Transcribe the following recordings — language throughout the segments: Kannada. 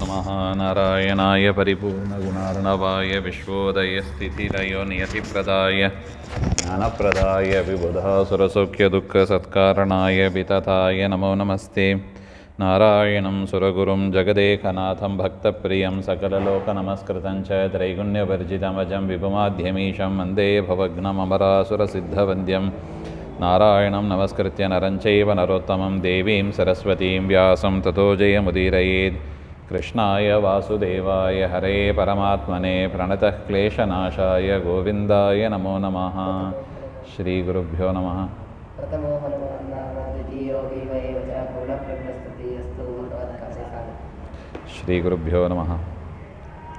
ನಮಃ. ನಾರಾಯಣಾಯ ಪರಿಪೂರ್ಣಗುಣಾರ್ಣವಾಯ ವಿಶ್ವೋದಯಸ್ಥಿತಿಲಯೋ ನಿಯತಿಪ್ರದಾಯ ಜ್ಞಾನಪ್ರದಾಯ ವಿಬುಧಾಸುರಸೌಖ್ಯದುಃಖಸತ್ಕಾರಣಾಯ ವಿತತಾಯ ನಮೋ ನಮಸ್ತೆ. ನಾರಾಯಣಂ ಸುರಗುರುಂ ಜಗದೇಕನಾಥಂ ಭಕ್ತಪ್ರಿಯಂ ಸಕಲಲೋಕನಮಸ್ಕೃತಂ ಚ ತ್ರೈಗುಣ್ಯವರ್ಜಿತಮಜಂ ವಿಭುಮಾದ್ಯಮೀಶಂ ವಂದೇ ಭವಘ್ನಮಮರಾಸುರಸಿದ್ಧವಂದ್ಯಂ. ನಾರಾಯಣಂ ನಮಸ್ಕೃತ್ಯ ನರಂ ಚೈವ ನರೋತ್ತಮಂ ದೇವೀಂ ಸರಸ್ವತೀಂ ವ್ಯಾಸಂ ತತೋ ಜಯಮುದೀರಯೇತ್. ಕೃಷ್ಣಾಯ ವಾಸುದೇವಾಯ ಹರೇ ಪರಮಾತ್ಮನೇ ಪ್ರಣತಃ ಕ್ಲೇಶನಾಶಾಯ ಗೋವಿಂದಾಯ ನಮೋ ನಮಃ. ಶ್ರೀ ಗುರುಭ್ಯೋ ನಮಃ. ಶ್ರೀ ಗುರುಭ್ಯೋ ನಮಃ.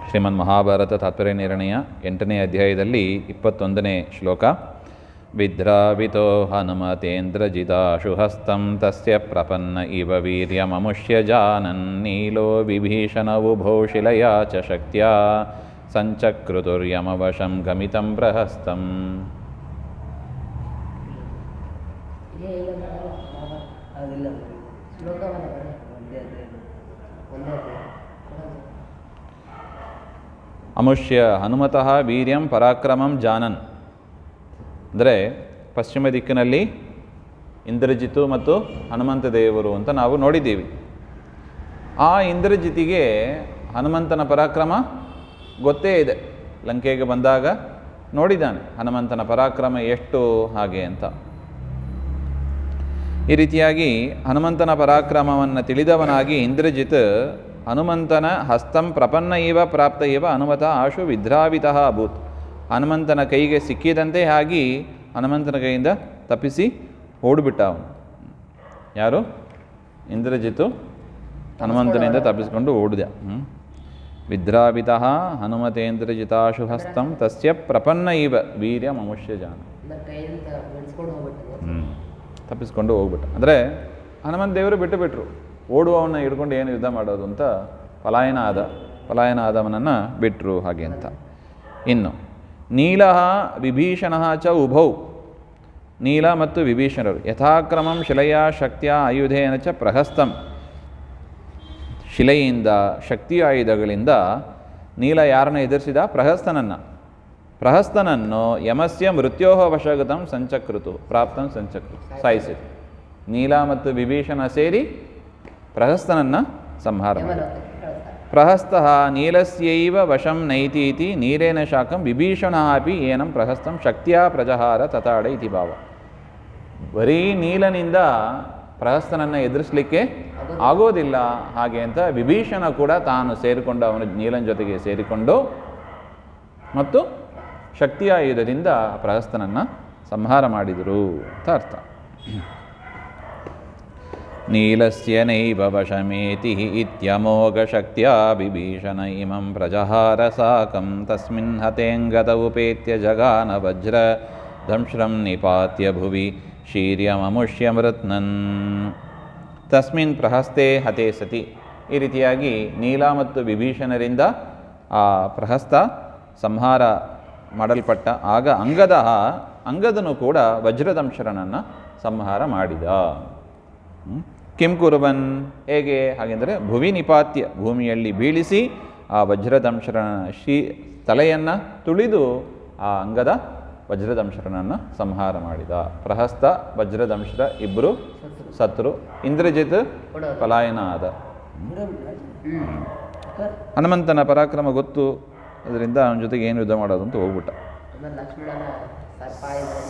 ಶ್ರೀಮನ್ ಮಹಾಭಾರತ ತಾತ್ಪರ್ಯ ನಿರ್ಣಯ 8ನೇ ಅಧ್ಯಾಯದಲ್ಲಿ 21ನೇ ಶ್ಲೋಕ. ವಿದ್ರಾವಿತೋ ಹನುಮತೇಂದ್ರಜಿದಾಶು ಹಸ್ತಂ ತಸ್ಯ ಪ್ರಪನ್ನ ಇವ ವೀರ್ಯಮಮುಷ್ಯ ಜಾನನ್ ನೀಲೋ ವಿಭೀಷಣವುಭೌ ಶಿಲಯಾ ಚ ಶಕ್ತ್ಯಾ ಸಂಚಕ್ರುತುರ್ಯಮವಶಂ ಗಮಿತಂ ಪ್ರಹಸ್ತಂ. ಅಮುಷ್ಯ ಹನುಮತಃ ವೀರ್ಯಂ ಪರಾಕ್ರಮಂ ಜಾನನ್ ಅಂದರೆ ಪಶ್ಚಿಮ ದಿಕ್ಕಿನಲ್ಲಿ ಇಂದ್ರಜಿತು ಮತ್ತು ಹನುಮಂತ ದೇವರು ಅಂತ ನಾವು ನೋಡಿದ್ದೀವಿ. ಆ ಇಂದ್ರಜಿತಿಗೆ ಹನುಮಂತನ ಪರಾಕ್ರಮ ಗೊತ್ತೇ ಇದೆ. ಲಂಕೆಗೆ ಬಂದಾಗ ನೋಡಿದ್ದಾನೆ ಹನುಮಂತನ ಪರಾಕ್ರಮ ಎಷ್ಟು ಹಾಗೆ ಅಂತ. ಈ ರೀತಿಯಾಗಿ ಹನುಮಂತನ ಪರಾಕ್ರಮವನ್ನು ತಿಳಿದವನಾಗಿ ಇಂದ್ರಜಿತ್ ಹನುಮಂತನ ಹಸ್ತಂ ಪ್ರಪನ್ನ ಇವ ಪ್ರಾಪ್ತ ಇವ ಹನುಮತ ಆಶು ವಿದ್ರಾವಿತಃ ಅಭೂತ್. ಹನುಮಂತನ ಕೈಗೆ ಸಿಕ್ಕಿದಂತೆ ಆಗಿ ಹನುಮಂತನ ಕೈಯಿಂದ ತಪ್ಪಿಸಿ ಓಡಿಬಿಟ್ಟ ಅವನು. ಯಾರು? ಇಂದ್ರಜಿತು ಹನುಮಂತನಿಂದ ತಪ್ಪಿಸಿಕೊಂಡು ಓಡಿದ. ವಿದ್ರಾವಿತಃ ಹನುಮತೇಂದ್ರಜಿತಾಶು ಹಸ್ತಂ ತಸ್ಯ ಪ್ರಪನ್ನ ಇವ ವೀರ್ಯ ಮಮುಷ್ಯ ಜಾನ. ತಪ್ಪಿಸ್ಕೊಂಡು ಹೋಗ್ಬಿಟ್ಟ. ಅಂದರೆ ಹನುಮಂತ ದೇವರು ಬಿಟ್ಟು ಬಿಟ್ಟರು. ಓಡುವವನ್ನ ಹಿಡ್ಕೊಂಡು ಏನು ಯುದ್ಧ ಮಾಡೋದು ಅಂತ ಪಲಾಯನ ಆದವನನ್ನು ಬಿಟ್ಟರು ಹಾಗೆ ಅಂತ. ಇನ್ನು ನೀಲ ವಿಭೀಷಣ ಚ ಉಭೌ. ನೀಲ ಮತ್ತು ವಿಭೀಷಣರು ಯಥಾಕ್ರಮಂ ಶಿಲೆಯ ಶಕ್ತಿಯ ಆಯುಧೇನ ಚ ಪ್ರಹಸ್ತಂ. ಶಿಲೆಯಿಂದ ಶಕ್ತಿ ಆಯುಧಗಳಿಂದ ನೀಲ ಯಾರನ್ನು ಎದುರಿಸಿದ? ಪ್ರಹಸ್ತನನ್ನು ಯಮಸ್ಯ ಮೃತ್ಯೋಹ ವಶಗತಂ ಸಂಚಕೃತು ಪ್ರಾಪ್ತಂ ಸಂಚಕೃತು ಸಾಯಿಸಿತು. ನೀಲ ಮತ್ತು ವಿಭೀಷಣ ಸೇರಿ ಪ್ರಹಸ್ತನನ್ನು ಸಂಹಾರ ಮಾಡಿದ. ಪ್ರಹಸ್ತಃ ನೀಲಸ್ಯೈವ ವಶಂ ನೈತೀತಿ ನೀರೇನ ಶಾಖಂ ವಿಭೀಷಣ ಅಪಿ ಏನಂ ಪ್ರಹಸ್ತಂ ಶಕ್ತಿಯ ಪ್ರಜಹಾರ ತತಾಡ ಇತಿ ಭಾವ. ಬರೀ ನೀಲನಿಂದ ಪ್ರಹಸ್ತನನ್ನು ಎದುರಿಸಲಿಕ್ಕೆ ಆಗೋದಿಲ್ಲ ಹಾಗೆ ಅಂತ ವಿಭೀಷಣ ಕೂಡ ತಾನು ಸೇರಿಕೊಂಡು ಅವನು ನೀಲನ ಜೊತೆಗೆ ಸೇರಿಕೊಂಡು ಮತ್ತು ಶಕ್ತಿಯ ಆಯುಧದಿಂದ ಪ್ರಹಸ್ತನನ್ನು ಸಂಹಾರ ಮಾಡಿದರು ಅಂತ ಅರ್ಥ. ನೀಲಸ್ಯ ನೈವ ವಶಮೇತಿ ಇತ್ಯಮೋಘ ಶಕ್ತ್ಯಾ ವಿಭೀಷಣ ಇಮಂ ಪ್ರಜಹಾರ ಸಾಕಂ ತಸ್ಮಿನ್ ಹತೇಂಗತ ಉಪೇತ್ಯ ಜಗಾನ ವಜ್ರ ದಂಶ್ರಂ ನಿಪಾತ್ಯ ಭುವಿ ಶೀರ್ಯಮಮುಷ್ಯ ಮೃತ್ನನ್. ತಸ್ಮಿನ್ ಪ್ರಹಸ್ತೆ ಹತೆ ಸತಿ. ಈ ರೀತಿಯಾಗಿ ನೀಲ ಮತ್ತು ವಿಭೀಷಣರಿಂದ ಆ ಪ್ರಹಸ್ತ ಸಂಹಾರ ಮಾಡಲ್ಪಟ್ಟ ಆಗ ಅಂಗದನು ಕೂಡ ವಜ್ರದಂಶರನನ್ನು ಸಂಹಾರ ಮಾಡಿದ. ಕಿಂ ಕುರುವನ್ ಹೇಗೆ ಹಾಗೆಂದರೆ ಭುವಿ ನಿಪಾತ್ಯ ಭೂಮಿಯಲ್ಲಿ ಬೀಳಿಸಿ ಆ ವಜ್ರದಂಶರನ ತಲೆಯನ್ನು ತುಳಿದು ಆ ಅಂಗದ ವಜ್ರದಂಶರನನ್ನು ಸಂಹಾರ ಮಾಡಿದ. ಪ್ರಹಸ್ತ ವಜ್ರದಂಶರ ಇಬ್ಬರು ಸತ್ರು. ಇಂದ್ರಜಿತ್ ಪಲಾಯನ ಆದ. ಹನುಮಂತನ ಪರಾಕ್ರಮ ಗೊತ್ತು, ಅದರಿಂದ ಅವನ ಜೊತೆಗೆ ಏನು ಯುದ್ಧ ಮಾಡೋದು ಅಂತ ಹೋಗ್ಬಿಟ್ಟ.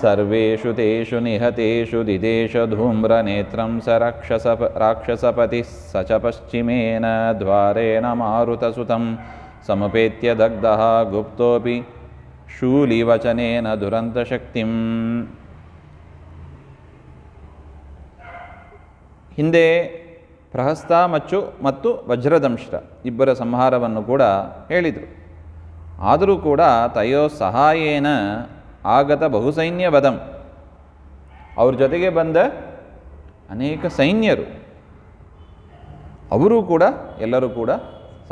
ಸರ್ವೇಷು ತೇಷು ನಿಹತೇಷು ದಿದೇಶ ಧೂಮ್ರ ನೇತ್ರಂ ಸ ರಾಕ್ಷಸಪತಿ ಸ ಚ ಪಶ್ಚಿಮೇನ ದ್ವಾರೇಣ ಮಾರುತಸುತಂ ಸಮುಪೇತ್ಯ ದಗ್ಧಃ ಗುಪ್ತೋಪಿ ಶೂಲಿವಚನೇನ ದುರಂತ ಶಕ್ತಿಂ. ಹಿಂದೆ ಪ್ರಹಸ್ತ ಮತ್ತು ವಜ್ರದಂಶ್ರ ಇಬ್ಬರ ಸಂಹಾರವನ್ನು ಕೂಡ ಹೇಳಿದರು. ಆದರೂ ಕೂಡ ತಯೋ ಸಹಾಯೇನ ಆಗತ ಬಹುಸೈನ್ಯ ವಧಂ. ಅವ್ರ ಜೊತೆಗೆ ಬಂದ ಅನೇಕ ಸೈನ್ಯರು ಅವರು ಕೂಡ ಎಲ್ಲರೂ ಕೂಡ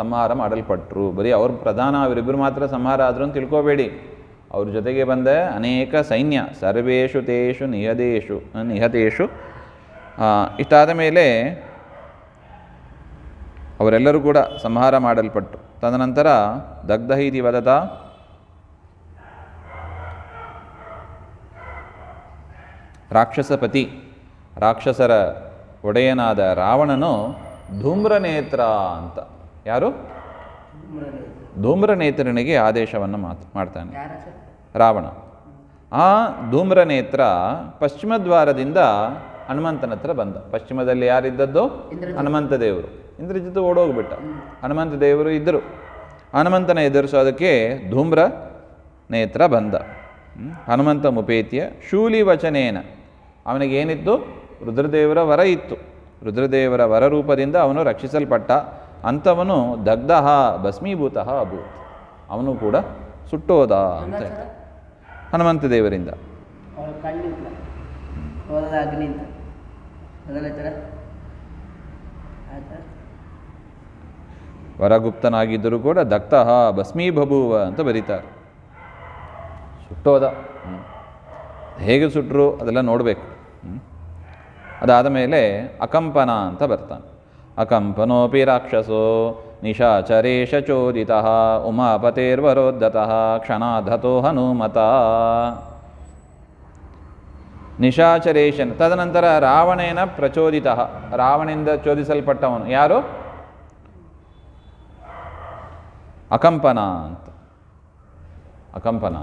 ಸಂಹಾರ ಮಾಡಲ್ಪಟ್ಟರು. ಬರೀ ಅವ್ರ ಪ್ರಧಾನ ಅವರಿಬ್ಬರು ಮಾತ್ರ ಸಂಹಾರ ಆದರೂ ಅಂತ ತಿಳ್ಕೋಬೇಡಿ. ಅವ್ರ ಜೊತೆಗೆ ಬಂದ ಅನೇಕ ಸೈನ್ಯ ಸರ್ವೇಷು ತೇಷು ನಿಹತೇಷು ಇಷ್ಟಾದ ಮೇಲೆ ಅವರೆಲ್ಲರೂ ಕೂಡ ಸಂಹಾರ ಮಾಡಲ್ಪಟ್ಟು ತದನಂತರ ದಗ್ಧ ಇತಿ ವದತ ರಾಕ್ಷಸಪತಿ ರಾಕ್ಷಸರ ಒಡೆಯನಾದ ರಾವಣನು ಧೂಮ್ರನೇತ್ರ ಅಂತ, ಯಾರು? ಧೂಮ್ರನೇತ್ರನಿಗೆ ಆದೇಶವನ್ನು ಮಾಡ್ತಾನೆ ರಾವಣ. ಆ ಧೂಮ್ರನೇತ್ರ ಪಶ್ಚಿಮ ದ್ವಾರದಿಂದ ಹನುಮಂತನ ಹತ್ರ ಬಂದ. ಪಶ್ಚಿಮದಲ್ಲಿ ಯಾರಿದ್ದದ್ದು? ಹನುಮಂತ ದೇವರು. ಇಂದ್ರಜಿತ್ ಓಡೋಗ್ಬಿಟ್ಟ. ಹನುಮಂತ ದೇವರು ಇದ್ದರು. ಹನುಮಂತನ ಎದುರಿಸೋದಕ್ಕೆ ಧೂಮ್ರ ನೇತ್ರ ಬಂದ. ಹನುಮಂತ ಮುಪೇತ್ಯ ಶೂಲಿ ವಚನೇನ, ಅವನಿಗೇನಿತ್ತು? ರುದ್ರದೇವರ ವರ ಇತ್ತು. ರುದ್ರದೇವರ ವರ ರೂಪದಿಂದ ಅವನು ರಕ್ಷಿಸಲ್ಪಟ್ಟ. ಅಂಥವನು ದಗ್ಧ ಭಸ್ಮೀಭೂತ ಅಭೂತ್, ಅವನು ಕೂಡ ಸುಟ್ಟೋದ ಅಂತ ಹೇಳ್ತಾರೆ ಹನುಮಂತ ದೇವರಿಂದ. ವರಗುಪ್ತನಾಗಿದ್ದರೂ ಕೂಡ ದಗ್ಧ ಭಸ್ಮೀಭಭೂವ ಅಂತ ಬರೀತಾರೆ. ಸುಟ್ಟೋದ. ಹೇಗೆ ಸುಟ್ಟರು ಅದೆಲ್ಲ ನೋಡಬೇಕು. ಅದಾದ ಮೇಲೆ ಅಕಂಪನ ಅಂತ ಬರ್ತಾನೆ. ಅಕಂಪನೋಪಿ ರಾಕ್ಷಸೋ ನಿಶಾಚರೇಶ ಚೋದಿತಃ ಉಮಾಪತೇರ್ವರೋದ್ಧತಃ ಕ್ಷಣಾಧತೋ ಹನುಮತ. ನಿಶಾಚರೇಶನ್, ತದನಂತರ ರಾವಣೇನ ಪ್ರಚೋದಿತ, ರಾವಣನಿಂದ ಚೋದಿಸಲ್ಪಟ್ಟವನು ಯಾರು? ಅಕಂಪನ ಅಂತ. ಅಕಂಪನ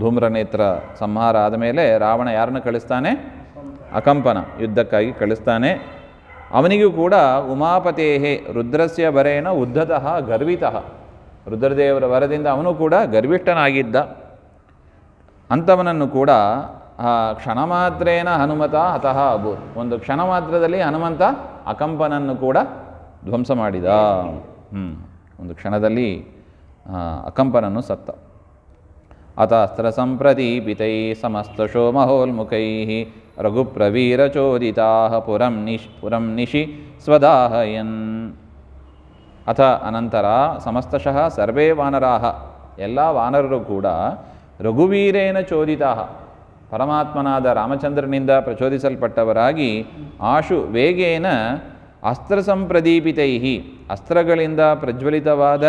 ಧೂಮ್ರನೇತ್ರ ಸಂಹಾರ ಆದಮೇಲೆ ರಾವಣ ಯಾರನ್ನು ಕಳಿಸ್ತಾನೆ? ಅಕಂಪನ ಯುದ್ಧಕ್ಕಾಗಿ ಕಳಿಸ್ತಾನೆ. ಅವನಿಗೂ ಕೂಡ ಉಮಾಪತೇಹೇ ರುದ್ರಸ್ಯ ವರೇಣ ಉದ್ಧತಃ ಗರ್ವಿತಃ, ರುದ್ರದೇವರ ವರದಿಂದ ಅವನು ಕೂಡ ಗರ್ವಿಷ್ಠನಾಗಿದ್ದ. ಅಂಥವನನ್ನು ಕೂಡ ಕ್ಷಣ ಮಾತ್ರೇನ ಹನುಮತ ಹತಃ ಅಭೂತ್, ಒಂದು ಕ್ಷಣ ಮಾತ್ರದಲ್ಲಿ ಹನುಮಂತ ಅಕಂಪನನ್ನು ಕೂಡ ಧ್ವಂಸ ಮಾಡಿದ. ಒಂದು ಕ್ಷಣದಲ್ಲಿ ಅಕಂಪನನ್ನು ಸತ್ತ. ಅತ ಅಸ್ತ್ರ ಸಂಪ್ರದೀಪಿತೈ ಸಮಸ್ತಶೋ ಮಹೋಲ್ಮುಖೈ ರಘುಪ್ರವೀರಚೋದಿತಾ ಪುರಂ ನಿಶಿ ಸ್ವದಾಹಯನ್. ಅಥ ಅನಂತರ ಸಮಸ್ತಶಃ ಸರ್ವೇ ವಾನರಾಹ, ಎಲ್ಲ ವಾನರರು ಕೂಡ ರಘುವೀರೇನ ಚೋದಿತಾ, ಪರಮಾತ್ಮನಾದ ರಾಮಚಂದ್ರನಿಂದ ಪ್ರಚೋದಿಸಲ್ಪಟ್ಟವರಾಗಿ ಆಶು ವೇಗೇನ ಅಸ್ತ್ರ ಸಂಪ್ರದೀಪಿತೈ, ಅಸ್ತ್ರಗಳಿಂದ ಪ್ರಜ್ವಲಿತವಾದ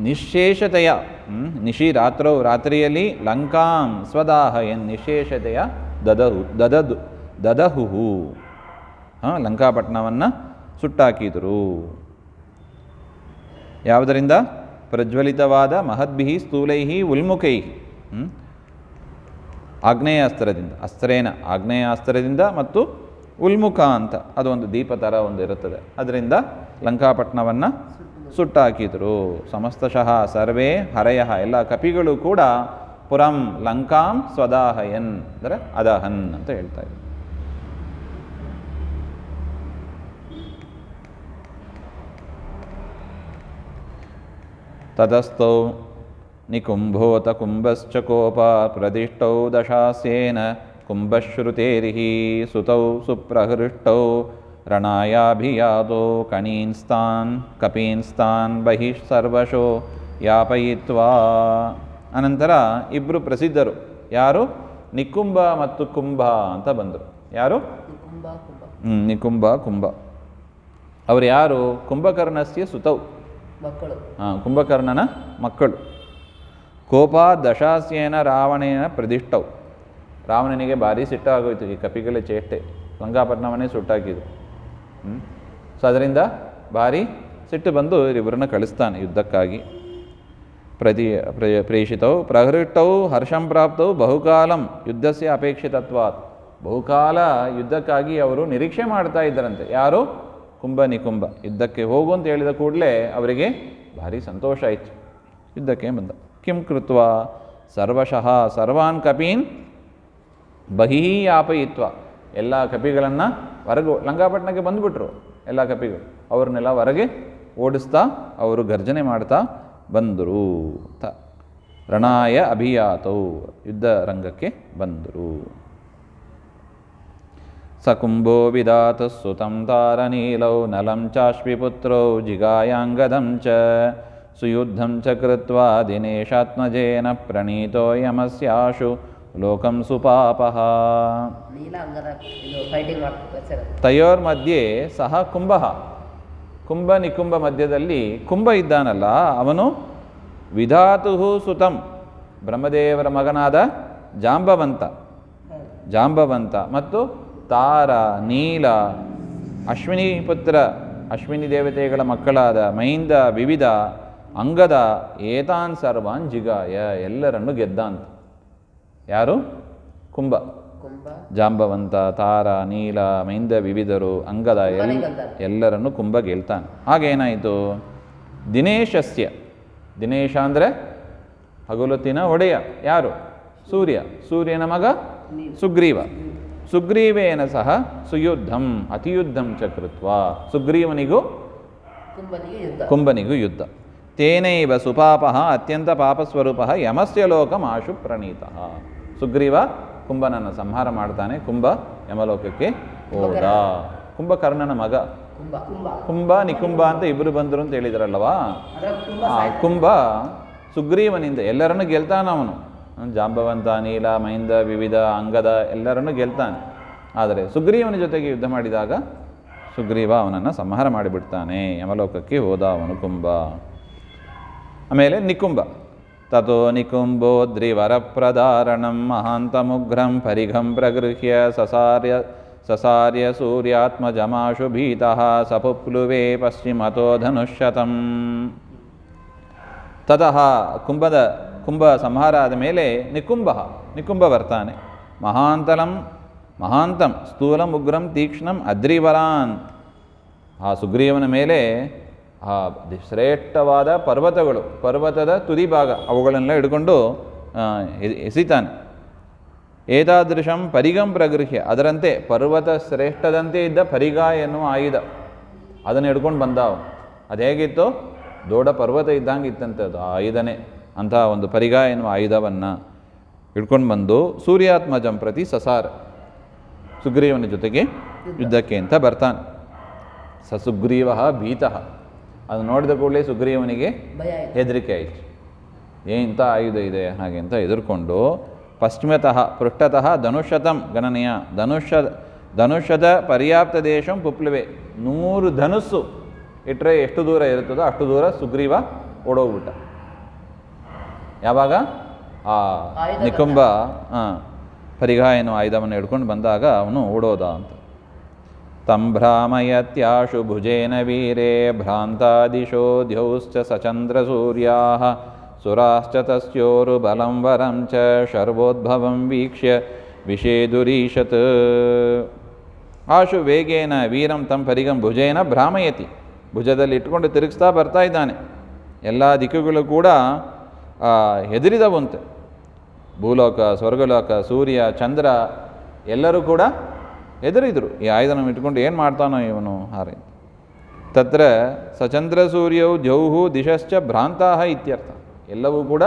ನಿಶೇಷತೆಯ ನಿಶಿ ರಾತ್ರೌ, ರಾತ್ರಿಯಲ್ಲಿ ಲಂಕಾಂ ಸ್ವದಾಹಯನ್ ನಿಶೇಷತೆಯ ದದಹುಹು, ಲಂಕಾಪಟ್ಟಣವನ್ನು ಸುಟ್ಟಾಕಿದರು. ಯಾವುದರಿಂದ? ಪ್ರಜ್ವಲಿತವಾದ ಮಹದ್ಭಿ ಸ್ಥೂಲೈ ಉಲ್ಮುಖೈ, ಆಗ್ನೇಯಾಸ್ತ್ರದಿಂದ, ಅಸ್ತ್ರೇನ ಆಗ್ನೇಯಾಸ್ತ್ರದಿಂದ ಮತ್ತು ಉಲ್ಮುಖ ಅಂತ ಅದೊಂದು ದೀಪ ಥರ ಒಂದು ಇರುತ್ತದೆ, ಅದರಿಂದ ಲಂಕಾಪಟ್ಟಣವನ್ನು ಸುಟ್ಟಾಕಿದರು. ಸಮಸ್ತಶಃ ಸರ್ವೇ ಹರಯ, ಎಲ್ಲ ಕಪಿಗಳು ಕೂಡ ಪುರಂ ಲಂಕಾಂ ಸ್ವದಾಹಯನ್ ಅಂದರೆ ಅದಹನ್ ಅಂತ ಹೇಳ್ತಾ ಇದ್ದಾರೆ. ತತಸ್ಥೌ ನಿಕುಂಭೋತ ಕುಂಭಶ್ಚ ಕೋಪ ಪ್ರದಿಷ್ಟೌ ದಶಾಸ್ಯೇನ ಕುಂಭಶ್ರುತೇರಿಹಿ ಸುತೌ ಸುಪ್ರಹೃಷ್ಟೌ ರಣಾಯಾಭಿಯಾತೋ ಕಪೀನ್ಸ್ತಾನ್ ಬಹಿಃ ಸರ್ವಶೋ ಯಾಪಯಿತ್ವಾ. ಅನಂತರ ಇಬ್ಬರು ಪ್ರಸಿದ್ಧರು, ಯಾರು? ನಿಕುಂಭ ಮತ್ತು ಕುಂಭ ಅಂತ ಬಂದರು. ಯಾರು? ನಿಕುಂಭ ಕುಂಭ. ಅವರು ಯಾರು? ಕುಂಭಕರ್ಣಸ್ಯ ಸುತೌ, ಮಕ್ಕಳು. ಕುಂಭಕರ್ಣನ ಮಕ್ಕಳು. ಕೋಪ ದಶಾಸ್ಯೇನ ರಾವಣೇನ ಪ್ರದಿಷ್ಟವು, ರಾವಣನಿಗೆ ಭಾರಿ ಸಿಟ್ಟಾಗೋಯ್ತು ಈ ಕಪಿಗಳ ಚೇಷ್ಟೆ, ಲಂಕಾಪಟ್ಟಣವನ್ನೇ ಸುಟ್ಟಾಕಿದ್ರು. ಸೊ ಅದರಿಂದ ಭಾರಿ ಸಿಟ್ಟು ಬಂದು ಇವರನ್ನು ಕಳಿಸ್ತಾನೆ ಯುದ್ಧಕ್ಕಾಗಿ. ಪ್ರೇಷಿತೌ ಪ್ರಹೃಷ್ಟೌ ಹರ್ಷಂ ಪ್ರಾಪ್ತೌ ಬಹುಕಾಲಂ ಯುದ್ಧಸ್ಯ ಅಪೇಕ್ಷಿತತ್ವಾತ್, ಬಹುಕಾಲ ಯುದ್ಧಕ್ಕಾಗಿ ಅವರು ನಿರೀಕ್ಷೆ ಮಾಡ್ತಾ ಇದ್ದರಂತೆ. ಯಾರು? ಕುಂಭ ನಿಕುಂಭ. ಯುದ್ಧಕ್ಕೆ ಹೋಗು ಅಂತ ಹೇಳಿದ ಕೂಡಲೇ ಅವರಿಗೆ ಭಾರಿ ಸಂತೋಷ ಆಯಿತು, ಯುದ್ಧಕ್ಕೆ ಬಂದ. ಕಿಂ ಕೃತ್ವ ಸರ್ವಶಃ ಸರ್ವಾನ್ ಕಪೀನ್ ಬಹಿಃ ಯಾಪಯಿತ್ವ, ಎಲ್ಲ ಕಪಿಗಳನ್ನು ಹೊರಗೆ, ಲಂಕಾಪಟ್ಟಣಕ್ಕೆ ಬಂದುಬಿಟ್ರು ಎಲ್ಲ ಕಪಿಗಳು, ಅವ್ರನ್ನೆಲ್ಲ ಹೊರಗೆ ಓಡಿಸ್ತಾ ಅವರು ಗರ್ಜನೆ ಮಾಡ್ತಾ ಬಂದರು. ರಣಾಯ ಅಭಿಯಾತೌ, ಯುದ್ಧ ರಂಗಕ್ಕೆ ಬಂದರು. ಸಕುಂಭೋ ವಿಧಾತ ಸುತಂ ತಾರನೀಲೌ ನಲಂ ಚಾಶ್ವಿಪುತ್ರೌ ಜಿಗಾಯಾಂಗದಂ ಚ ಸುಯುದ್ಧಂ ಚ ಕೃತ್ವಾ ದಿನೇಶಾತ್ಮಜೇನ ಪ್ರಣೀತೋ ಯಮಸ್ಯಾಶು ಲೋಕಂ ಸುಪಾಪಃ. ತಯೋರ್ಮಧ್ಯೆ ಸಹ ಕುಂಭಃ. ಕುಂಭ ನಿಕುಂಭ ಮಧ್ಯದಲ್ಲಿ ಕುಂಭ ಇದ್ದಾನಲ್ಲ, ಅವನು ವಿಧಾತುಃ ಸುತಂ, ಬ್ರಹ್ಮದೇವರ ಮಗನಾದ ಜಾಂಬವಂತ ಮತ್ತು ತಾರ, ನೀಲ, ಅಶ್ವಿನಿ ಪುತ್ರ, ಅಶ್ವಿನಿ ದೇವತೆಗಳ ಮಕ್ಕಳಾದ ಮೈಂದ, ವಿವಿಧ, ಅಂಗದ, ಏತಾನ್ ಸರ್ವಾನ್ ಜಿಗಾಯ, ಎಲ್ಲರನ್ನು ಗೆದ್ದ ಅಂತ. ಯಾರು? ಕುಂಭ. ಜಾಂಬವಂತ, ತಾರ, ನೀಲ, ಮೈಂದ, ವಿವಿಧರು, ಅಂಗದ ಎಲ್ಲರನ್ನು ಕುಂಭ ಗೆಲ್ತಾನೆ. ಹಾಗೇನಾಯಿತು? ದಿನೇಶಸ್ಯ, ದಿನೇಶ ಅಂದರೆ ಹಗುಲುತ್ತಿನ ಒಡೆಯ. ಯಾರು? ಸೂರ್ಯ. ಸೂರ್ಯನ ಮಗ ಸುಗ್ರೀವ. ಸುಗ್ರೀವೇನ ಸಹ ಸುಯುದ್ಧಂ ಅತಿಯುದ್ಧಂ ಚ ಕೃತ್ವಾ, ಸುಗ್ರೀವನಿಗೂ ಕುಂಭನಿಗೂ ಯುದ್ಧ. ತೇನೈವ ಸುಪಾಪಃ ಅತ್ಯಂತ ಪಾಪಸ್ವರೂಪಃ ಯಮಸ್ಯ ಲೋಕಮಾಶು ಪ್ರಣೀತಃ. ಸುಗ್ರೀವ ಕುಂಭನನ್ನು ಸಂಹಾರ ಮಾಡ್ತಾನೆ. ಕುಂಭ ಯಮಲೋಕಕ್ಕೆ ಹೋದ. ಕುಂಭಕರ್ಣನ ಮಗ. ಕುಂಭ ನಿಕುಂಭ ಅಂತ ಇಬ್ಬರು ಬಂದರು ಅಂತ ಹೇಳಿದ್ರಲ್ವಾ. ಕುಂಭ ಸುಗ್ರೀವನಿಂದ ಎಲ್ಲರನ್ನು ಗೆಲ್ತಾನ ಅವನು. ಜಾಂಬವಂತ, ನೀಲ, ಮೈಂದ, ವಿವಿಧ, ಅಂಗದ ಎಲ್ಲರನ್ನು ಗೆಲ್ತಾನೆ. ಆದರೆ ಸುಗ್ರೀವನ ಜೊತೆಗೆ ಯುದ್ಧ ಮಾಡಿದಾಗ ಸುಗ್ರೀವ ಅವನನ್ನು ಸಂಹಾರ ಮಾಡಿಬಿಡ್ತಾನೆ. ಯಮಲೋಕಕ್ಕೆ ಹೋದ ಅವನು ಕುಂಭ. ಆಮೇಲೆ ನಿಕುಂಭ. ತಥೋ ನಿಕುಂಭೋದ್ರಿವರಪ್ರಧಾರಣಂ ಮಹಾಂತಮುಗ್ರಂ ಪರಿಘಂ ಪ್ರಗೃಹ್ಯ ಸಸಾರ್ಯ ಸೂರ್ಯಾತ್ಮಜಮಾಶು ಭೀತಃ ಸಪುಪ್ಲುವೆ ಪಶ್ಚಿಮತೋ ಧನುಷ್ಯತಂ. ತತಃ ಕುಂಭ ಸಂಹಾರ ಆದ ಮೇಲೆ ನಿಕುಂಭ ಬರ್ತಾನೆ. ಮಹಾಂತಂ ಸ್ಥೂಲಂ ಉಗ್ರಂ ತೀಕ್ಷ್ಣಂ ಅದ್ರಿವರಾನ್. ಆ ಸುಗ್ರೀವನ ಮೇಲೆ ಆ ಶ್ರೇಷ್ಠವಾದ ಪರ್ವತದ ತುದಿ ಭಾಗ ಅವುಗಳನ್ನೆಲ್ಲ ಹಿಡ್ಕೊಂಡು ಎಸಿತಾನೆ. ಏತಾದೃಶಂ ಪರಿಗಂ ಪ್ರಗೃಹ್ಯ, ಅದರಂತೆ ಪರ್ವತ ಶ್ರೇಷ್ಠದಂತೆ ಇದ್ದ ಪರಿಗ ಎನ್ನುವ ಆಯುಧ ಅದನ್ನು ಹಿಡ್ಕೊಂಡು ಬಂದ. ಅದು ಹೇಗಿತ್ತು? ದೊಡ್ಡ ಪರ್ವತ ಇದ್ದಂಗೆ ಇತ್ತಂತೆ ಅದು ಆಯುಧನೇ. ಅಂಥ ಒಂದು ಪರಿಗ ಎನ್ನುವ ಆಯುಧವನ್ನು ಹಿಡ್ಕೊಂಡು ಬಂದು ಸೂರ್ಯಾತ್ಮಜಂ ಪ್ರತಿ ಸಸಾರ, ಸುಗ್ರೀವನ ಜೊತೆಗೆ ಯುದ್ಧಕ್ಕೆ ಅಂತ ಬರ್ತಾನೆ. ಸುಗ್ರೀವ ಭೀತಃ. ಅದು ನೋಡಿದ ಕೂಡಲೇ ಸುಗ್ರೀವನಿಗೆ ಹೆದರಿಕೆ ಆಯಿತು. ಇಂಥ ಆಯುಧ ಇದೆ ಹಾಗೆ ಅಂತ ಎದುರ್ಕೊಂಡು ಪಶ್ಚಿಮತಃ ಪೃಷ್ಠತಃ ಧನುಷತಂ ಗಣನೆಯ ಧನುಷದ ಪರ್ಯಾಪ್ತ ದೇಶಂ ಪುಪ್ಲುವೆ. 100 ಧನುಸ್ಸು ಇಟ್ಟರೆ ಎಷ್ಟು ದೂರ ಇರುತ್ತದೋ ಅಷ್ಟು ದೂರ ಸುಗ್ರೀವ ಓಡೋಗ್ಬಿಟ್ಟ. ಯಾವಾಗ? ಆ ನಿಕುಂಭ ಪರಿಗ ಎನ್ನುವ ಆಯುಧವನ್ನು ಹಿಡ್ಕೊಂಡು ಬಂದಾಗ ಅವನು ಓಡೋದ ಅಂತ. ತಂ ಭ್ರಾಮಯತ್ಯಾಶು ಭುಜೇನ ವೀರೇ ಭ್ರಾಂತಾದಿಶೋ ದ್ಯೌಶ್ಚ ಸಚಂದ್ರ ಸೂರ್ಯಾಃ ಸುರಾಶ್ಚ ತಸ್ಯೋರು ಬಲಂ ವರಂ ಚ ಶರ್ವೋದ್ಭವಂ ವೀಕ್ಷ್ಯ ವಿಷೇದುರೀಶತ್. ಆಶು ವೇಗೇನ ವೀರಂ ತಂ ಪರಿಗಂ ಭುಜೇನ ಭ್ರಾಮಯತಿ. ಭುಜದಲ್ಲಿ ಇಟ್ಕೊಂಡು ತಿರುಗಿಸ್ತಾ ಬರ್ತಾ ಇದ್ದಾನೆ. ಎಲ್ಲ ದಿಕ್ಕುಗಳು ಕೂಡ ಹೆದರಿದವಂತೆ. ಭೂಲೋಕ, ಸ್ವರ್ಗಲೋಕ, ಸೂರ್ಯ, ಚಂದ್ರ ಎಲ್ಲರೂ ಕೂಡ ಹೆದರಿದರು. ಈ ಆಯುಧನ ಇಟ್ಕೊಂಡು ಏನು ಮಾಡ್ತಾನೋ ಇವನು ಹಾರಿ. ತತ್ರ ಸಚಂದ್ರ ಸೂರ್ಯವು ದ್ಯೌಹು ದಿಶಶ್ಚ ಭ್ರಾಂತಾಹ ಇತ್ಯರ್ಥ. ಎಲ್ಲವೂ ಕೂಡ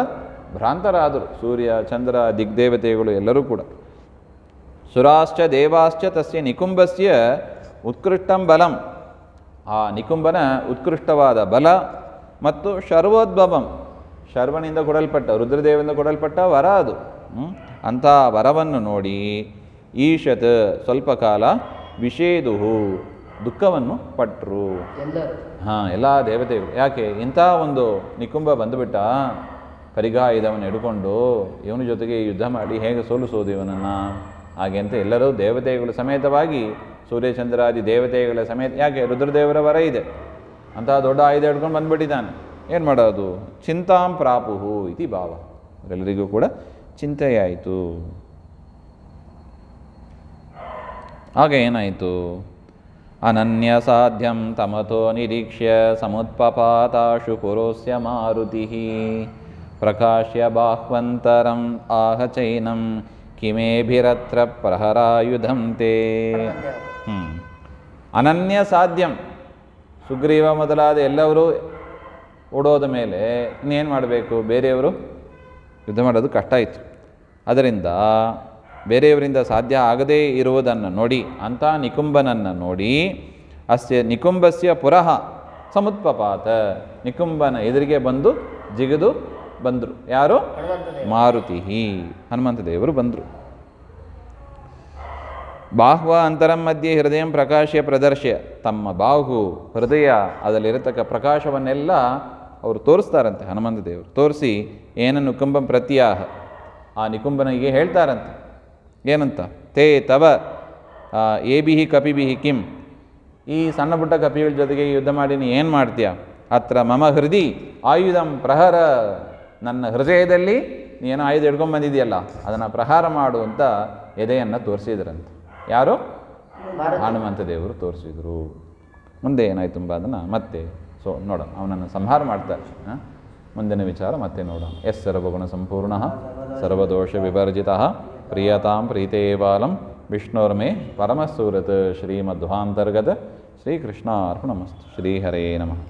ಭ್ರಾಂತರಾದರು. ಸೂರ್ಯ, ಚಂದ್ರ, ದಿಗ್ದೇವತೆಗಳು ಎಲ್ಲರೂ ಕೂಡ. ಸುರಾಶ್ಚ ದೇವಾಶ್ಚ ತಸ್ಯ ನಿಕುಂಭಸ್ಯ ಉತ್ಕೃಷ್ಟಂ ಬಲಂ. ಆ ನಿಕುಂಭನ ಉತ್ಕೃಷ್ಟವಾದ ಬಲ ಮತ್ತು ಶರ್ವೋದ್ಭವಂ, ಶರ್ವನಿಂದ ಕೊಡಲ್ಪಟ್ಟ, ರುದ್ರದೇವನಿಂದ ಕೊಡಲ್ಪಟ್ಟ ವರ ಅದು. ಅಂಥ ವರವನ್ನು ನೋಡಿ ಈಶತ್ ಸ್ವಲ್ಪ ಕಾಲ ವಿಷೇದುಹು ದುಃಖವನ್ನು ಪಟ್ಟರು. ಎಲ್ಲ ದೇವತೆಗಳು. ಯಾಕೆ? ಇಂಥ ಒಂದು ನಿಕುಂಭ ಬಂದುಬಿಟ್ಟ, ಪರಿಗಾಯುಧವನ್ನು ಹಿಡ್ಕೊಂಡು ಇವನ ಜೊತೆಗೆ ಯುದ್ಧ ಮಾಡಿ ಹೇಗೆ ಸೋಲಿಸೋದು ಇವನನ್ನು? ಹಾಗೆ ಅಂತ ಎಲ್ಲರೂ ದೇವತೆಗಳು ಸಮೇತವಾಗಿ, ಸೂರ್ಯಚಂದ್ರಾದಿ ದೇವತೆಗಳ ಸಮೇತ. ಯಾಕೆ? ರುದ್ರದೇವರ ವರ ಇದೆ. ಅಂತಹ ದೊಡ್ಡ ಆಯುಧ ಹಿಡ್ಕೊಂಡು ಬಂದುಬಿಟ್ಟಿದ್ದಾನೆ. ಏನು ಮಾಡೋದು? ಚಿಂತಾಂ ಪ್ರಾಪುಹು ಇತಿ ಭಾವ. ಅವರೆಲ್ಲರಿಗೂ ಕೂಡ ಚಿಂತೆಯಾಯಿತು. ಆಗ ಏನಾಯಿತು? ಅನನ್ಯ ಸಾಧ್ಯಂ ತಮಥೋ ನಿರೀಕ್ಷ್ಯ ಸಮುತ್ಪಪಾತಾಶು ಪುರೋಸ್ಯ ಮಾರುತಿ ಪ್ರಕಾಶ್ಯ ಬಾಹ್ವಂತರಂ ಆಹ ಚೈನಂ ಕಿಮೇಭಿರತ್ರ ಪ್ರಹರಾಯುಧಂ ತೇ. ಅನನ್ಯ ಸಾಧ್ಯಂ. ಸುಗ್ರೀವ ಮೊದಲಾದ ಎಲ್ಲರೂ ಓಡೋದ ಮೇಲೆ ಇನ್ನೇನು ಮಾಡಬೇಕು? ಬೇರೆಯವರು ಯುದ್ಧ ಮಾಡೋದು ಕಷ್ಟ ಆಯಿತು. ಅದರಿಂದ ಬೇರೆಯವರಿಂದ ಸಾಧ್ಯ ಆಗದೇ ಇರುವುದನ್ನು ನೋಡಿ, ಅಂಥ ನಿಕುಂಭನನ್ನು ನೋಡಿ, ಅಸ್ಯ ನಿಕುಂಭಸ್ಯ ಪುರಃ ಸಮುತ್ಪಪಾತ, ನಿಕುಂಭನ ಎದುರಿಗೆ ಬಂದು ಜಿಗಿದು ಬಂದರು. ಯಾರು? ಮಾರುತಿ. ಹನುಮಂತ ದೇವರು ಬಂದರು. ಬಾಹ್ವ ಅಂತರಂ ಮಧ್ಯೆ ಹೃದಯ ಪ್ರಕಾಶ ಪ್ರದರ್ಶ್ಯ, ತಮ್ಮ ಬಾಹು ಹೃದಯ ಅದರಲ್ಲಿರತಕ್ಕ ಪ್ರಕಾಶವನ್ನೆಲ್ಲ ಅವರು ತೋರಿಸ್ತಾರಂತೆ. ಹನುಮಂತ ದೇವರು ತೋರಿಸಿ ಏನನ್ನು ಕುಂಭಂ ಪ್ರತ್ಯಾಹ, ಆ ನಿಕುಂಭನಿಗೆ ಹೇಳ್ತಾರಂತೆ. ಏನಂತ? ತೇ ತವ ಏಬಿಹಿ ಕಪಿಬಿಹಿ ಕಿಂ, ಈ ಸಣ್ಣ ಪುಟ್ಟ ಕಪಿಗಳ ಜೊತೆಗೆ ಯುದ್ಧ ಮಾಡಿ ನೀ ಏನು ಮಾಡ್ತೀಯ? ಅತ್ರ ಮಮ ಹೃದಯ ಆಯುಧಂ ಪ್ರಹರ, ನನ್ನ ಹೃದಯದಲ್ಲಿ ನೀನು ಆಯುಧ ಹಿಡ್ಕೊಂಡು ಬಂದಿದೆಯಲ್ಲ ಅದನ್ನು ಪ್ರಹಾರ ಮಾಡು ಅಂತ ಎದೆಯನ್ನು ತೋರಿಸಿದ್ರಂತೆ. ಯಾರು? ಹನುಮಂತ ದೇವರು ತೋರಿಸಿದರು. ಮುಂದೆ ಏನಾಯ್ತು ಅದನ್ನು ಮತ್ತೆ ನೋಡೋಣ. ಅವನನ್ನು ಸಂಹಾರ ಮಾಡ್ತಾರೆ. ಮುಂದಿನ ವಿಚಾರ ಮತ್ತೆ ನೋಡೋಣ. ಎಸ್ ಸರ್ವಗುಣ ಸಂಪೂರ್ಣ ಸರ್ವದೋಷ ವಿವರ್ಜಿತ ಪ್ರಿಯತಾಂ ಪ್ರೀತೇ ಬಾಲಂ ವಿಷ್ಣೋರ್ಮೇ ಪರಮಸೂರತ್ ಶ್ರೀಮಧ್ವಾಂತರ್ಗತ ಶ್ರೀಕೃಷ್ಣಾರ್ಪಣಮಸ್ತು. ಶ್ರೀಹರೇ ನಮಃ.